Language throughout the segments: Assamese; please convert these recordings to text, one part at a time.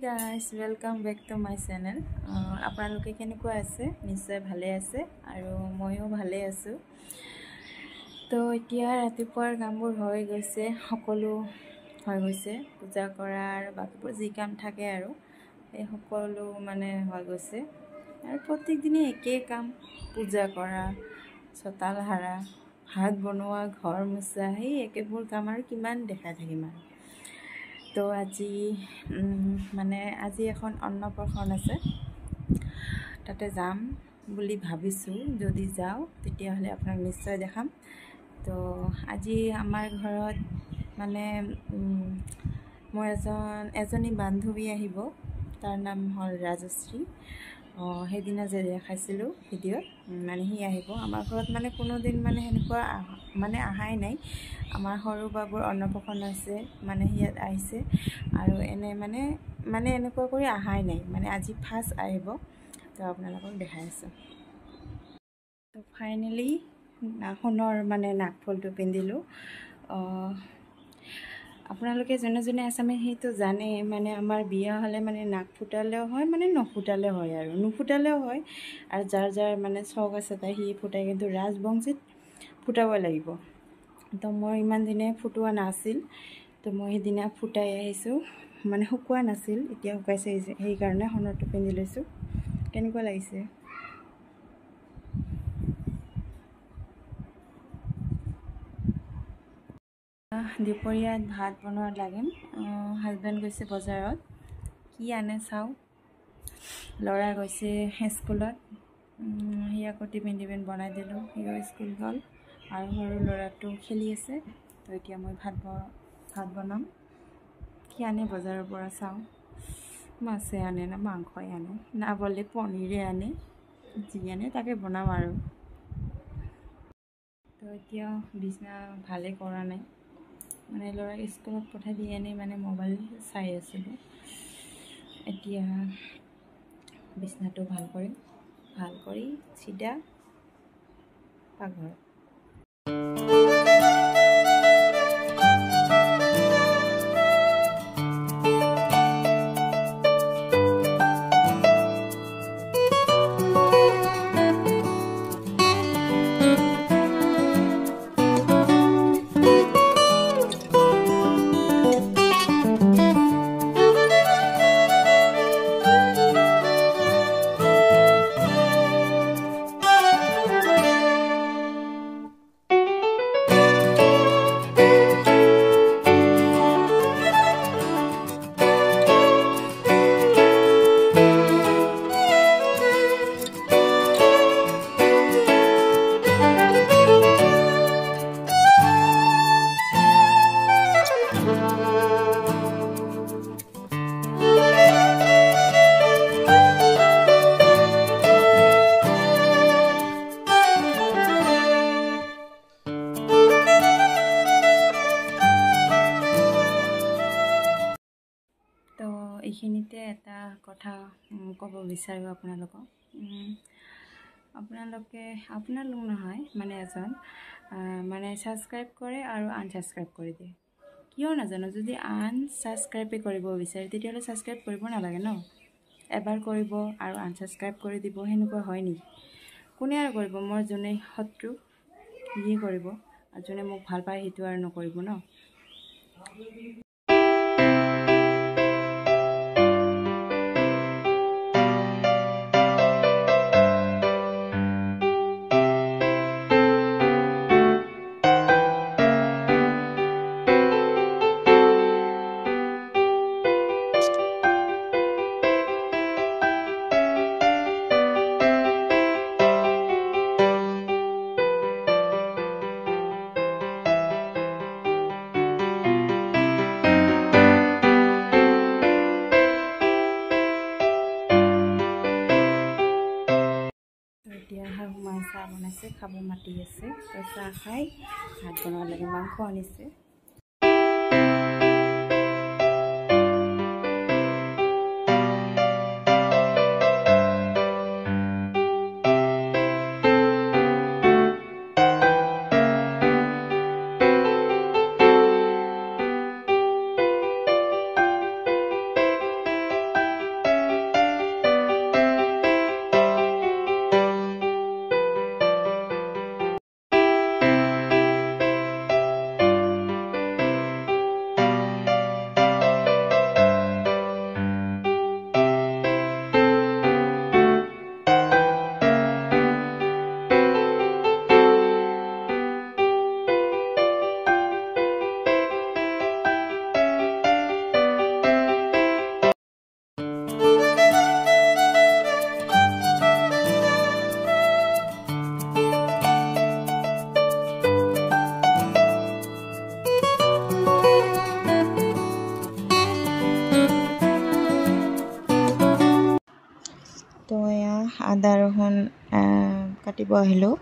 guys, welcome back to my channel. আপোনালোকে কেনেকুৱা আছে? নিশ্চয় ভালে আছে আৰু ময়ো ভালে আছো। তো এতিয়া ৰাতিপুৱাৰ কামবোৰ হৈ গৈছে, সকলো হৈ গৈছে, পূজা কৰাৰ বাকিবোৰ যি কাম থাকে আৰু এই সকলো মানে হৈ গৈছে। আৰু প্ৰত্যেক দিনে একেই কাম, পূজা কৰা, চোতাল সাৰা, ভাত বনোৱা, ঘৰ মোচা, সেই একেবোৰ কাম আৰু কিমান দেখাই থাকিম আৰু। তো আজি এখন অন্নপ্ৰসন আছে, তাতে যাম বুলি ভাবিছোঁ। যদি যাওঁ তেতিয়াহ'লে আপোনাক নিশ্চয় দেখাম। তো আজি আমাৰ ঘৰত মানে মোৰ এজনী বান্ধৱী আহিব, তাৰ নাম হ'ল ৰাজশ্ৰী। সেইদিনা যে দেখাইছিলোঁ ভিডিঅ'ত, মানে সি আহিব আমাৰ ঘৰত। মানে কোনোদিন মানে সেনেকুৱা মানে অহাই নাই। আমাৰ সৰু বাবুৰ অন্নপ্ৰসন হৈছে, মানে সি ইয়াত আহিছে আৰু এনে মানে এনেকুৱা কৰি অহাই নাই, মানে আজি ফাৰ্ষ্ট আহিব। তো আপোনালোকক দেখাই আছোঁ। তো ফাইনেলি সোণৰ মানে নাকফুলটো পিন্ধিলোঁ। আপোনালোকে যোনে যোনে আছামে সেইটো জানে, মানে আমাৰ বিয়া হ'লে মানে নাক ফুটালেও হয়, মানে নফুটালেও হয় আৰু নুফুটালেও হয়। আৰু যাৰ যাৰ মানে চখ আছে তাই সি ফুটাই, কিন্তু ৰাজবংশীত ফুটাব লাগিব। তো মই ইমান দিনে ফুটোৱা নাছিল, তো মই সেইদিনা ফুটাই আহিছোঁ। মানে শুকোৱা নাছিল, এতিয়া শুকাইছে, সেইকাৰণে সোণৰটো পিন্ধি লৈছোঁ। কেনেকুৱা লাগিছে? দুপৰীয়াত ভাত বনোৱাত লাগিম। হাজবেণ্ড গৈছে বজাৰত, কি আনে চাওঁ। ল'ৰা গৈছে স্কুলত, সিয়াকো টিফিন বনাই দিলোঁ, সিও স্কুল গ'ল। আৰু সৰু ল'ৰাটো খেলি আছে। তো এতিয়া মই ভাত বনাম। কি আনে বজাৰৰ পৰা চাওঁ, মাছে আনে না মাংসই আনে, না বোলে পনীৰে আনে, যি আনে তাকে বনাম আৰু। তো এতিয়াও বিছনা ভালেই কৰা নাই, মানে ল'ৰাক স্কুলত পঠাই দি এনেই মানে মোবাইল চাই আছিলোঁ। এতিয়া বিছনাটো ভাল কৰি চিধা পাকঘৰত। এইখিনিতে এটা কথা ক'ব বিচাৰোঁ আপোনালোকক। আপোনালোক নহয়, মানে এজন মানে ছাবস্ক্ৰাইব কৰে আৰু আনছাবস্ক্ৰাইব কৰি দিয়ে, কিয় নাজানো। যদি আনছাবস্ক্ৰাইবে কৰিব বিচাৰে তেতিয়াহ'লে ছাবস্ক্ৰাইব কৰিব নালাগে ন। এবাৰ কৰিব আৰু আনছাবস্ক্ৰাইব কৰি দিব, সেনেকুৱা হয় নেকি? কোনে আৰু কৰিব? মোৰ যোনে শত্ৰু সিয়ে কৰিব, আৰু যোনে মোক ভাল পায় সেইটো আৰু নকৰিব ন। এতিয়া শাহু মায়ে চাহ বনাইছে, খাব মাতি আছে। তো চাহ খাই ভাত বনাব লাগে, মাংস আনিছে। কাটিব আহিলোঁ।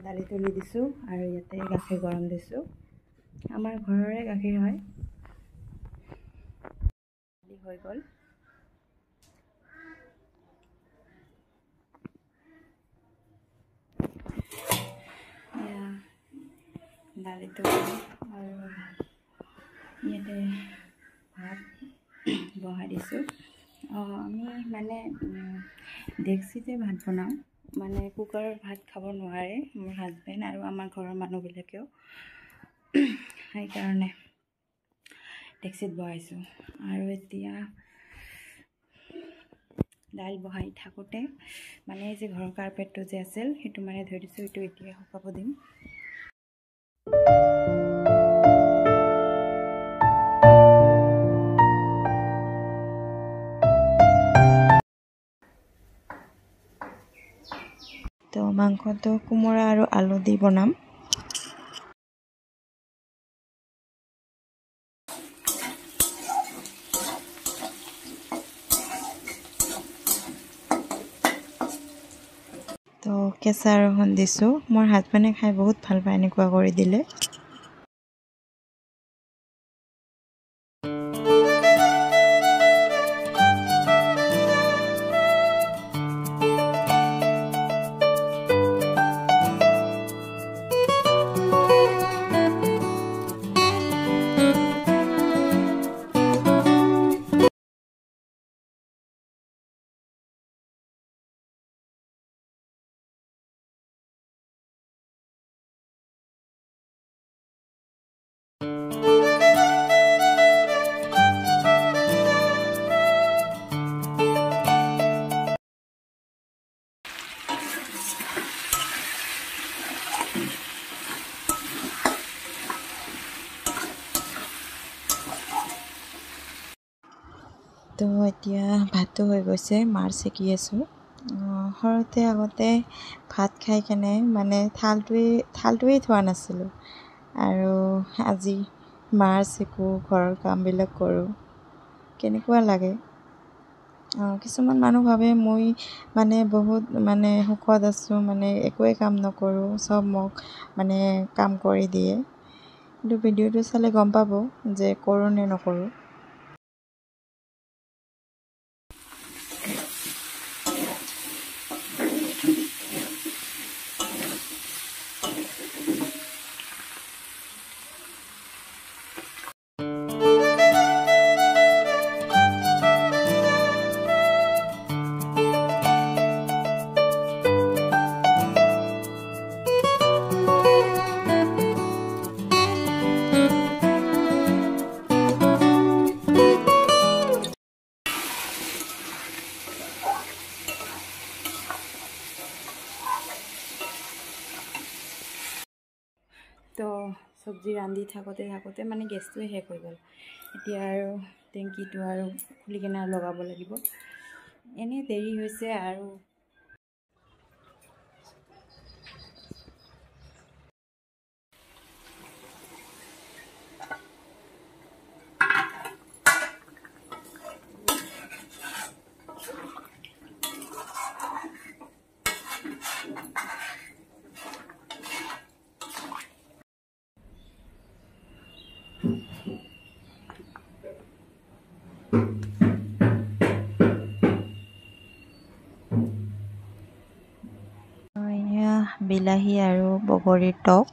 দালি তুলি দিছোঁ আৰু ইয়াতে গাখীৰ গৰম দিছোঁ। আমাৰ ঘৰৰে গাখীৰ হয়। দালি হৈ গ'ল। দালিটো আৰু ইয়াতে ভাত বহাই দিছোঁ। আমি মানে ডেক্সিতে ভাত বনাওঁ, মানে কুকাৰত ভাত খাব নোৱাৰে মোৰ হাজবেণ্ড আৰু আমাৰ ঘৰৰ মানুহবিলাকেও, সেইকাৰণে ডেক্সিত বহাইছোঁ। আৰু এতিয়া দাইল বহাই থাকোঁতে মানে যে ঘৰৰ কাৰ্পেটটো যে আছিল সেইটো মানে ধৰি দিছোঁ, সেইটো এতিয়া শুকাব দিম। তো মাংসটো কোমোৰা আৰু আলু দি বনাম। তো কেঁচা ৰহুন দিছোঁ। মোৰ হাজবেণ্ডে খাই বহুত ভাল পায় এনেকুৱা কৰি দিলে। তো এতিয়া ভাতটো হৈ গৈছে, মাৰ চেকি আছোঁ। সৰুতে আগতে ভাত খাই কেনে মানে থালটোৱেই থোৱা নাছিলোঁ, আৰু আজি মাৰ চেকোঁ, ঘৰৰ কামবিলাক কৰোঁ, কেনেকুৱা লাগে। কিছুমান মানুহ ভাবে মই মানে বহুত মানে সুখত আছোঁ, মানে একোৱে কাম নকৰোঁ, চব মোক মানে কাম কৰি দিয়ে। কিন্তু ভিডিঅ'টো চালে গম পাব যে কৰোঁ নে নকৰোঁ। তো চব্জি ৰান্ধি থাকোঁতে মানে গেছটোৱে শেষ হৈ গ'ল। এতিয়া আৰু টেংকিটো আৰু খুলি কিনে লগাব লাগিব। এনেই দেৰি হৈছে আৰু বিলাহী আৰু বগৰীৰ টক,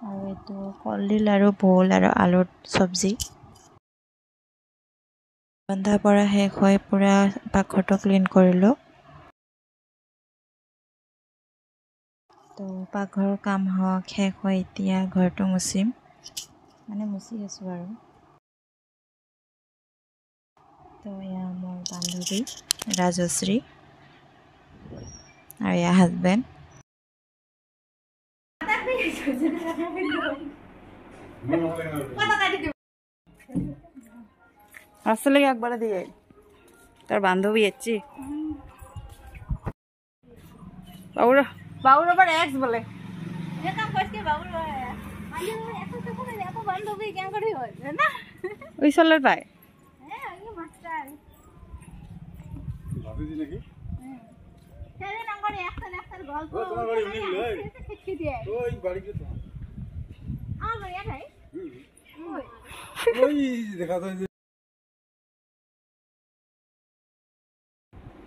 আৰু এইটো কলডিল আৰু ভোল আৰু আলুৰ চব্জি। ৰন্ধা পৰা শেষ হৈ পূৰা পাকঘৰটো ক্লিন কৰিলোঁ। তো পাকঘৰৰ কাম শেষ হৈ এতিয়া ঘৰটো মুচিম, মানে মুচি আছোঁ আৰু। তো এয়া মোৰ বান্ধৱী ৰাজশ্ৰী আৰু এয়া হাজবেণ্ড। আসলে একবাৰে দিয়ে তাৰ বান্ধবী এসছি, বাবুৰ আবাৰ এক্স বলে। ওইচলেৰ পায়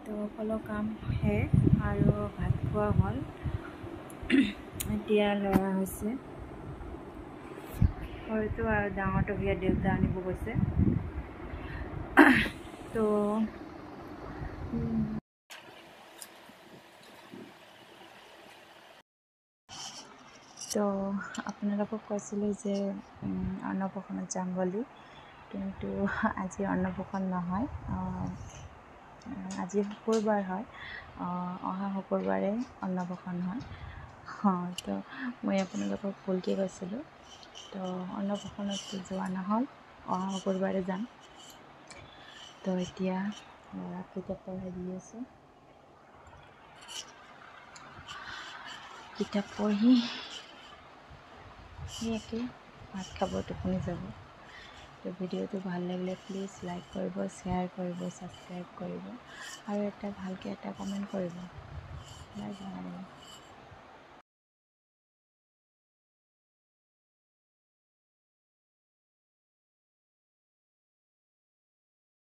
তো সকলো কাম শেষ আৰু ভাত খোৱা হ'ল এতিয়া ল'ৰা হৈছে সৰুটো আৰু ডাঙৰটো বিয়া দেউতা আনিব গৈছে তো তো আপোনালোকক কৈছিলোঁ যে অন্নপ্ৰসন্নত যাম বুলি কিন্তু আজি অন্নপ্ৰসন্ন নহয় আজি শুকুৰবাৰ হয় অহা শুকুৰবাৰে অন্নপ্ৰসন্ন হয় তো মই আপোনালোকক ভুলকৈ কৈছিলোঁ তো অন্নপ্ৰসন্নতো যোৱা নহ'ল অহা শুকুৰবাৰে যাম তো এতিয়া ল'ৰাক কিতাপ পঢ়াই দি আছোঁ কিতাপ পঢ়ি সেয়াকৈ ভাত খাব টোপনি যাব তো ভিডিঅ'টো ভাল লাগিলে প্লিজ লাইক কৰিব শ্বেয়াৰ কৰিব ছাবস্ক্ৰাইব কৰিব আৰু ভালকৈ এটা কমেণ্ট কৰিব বাই বাই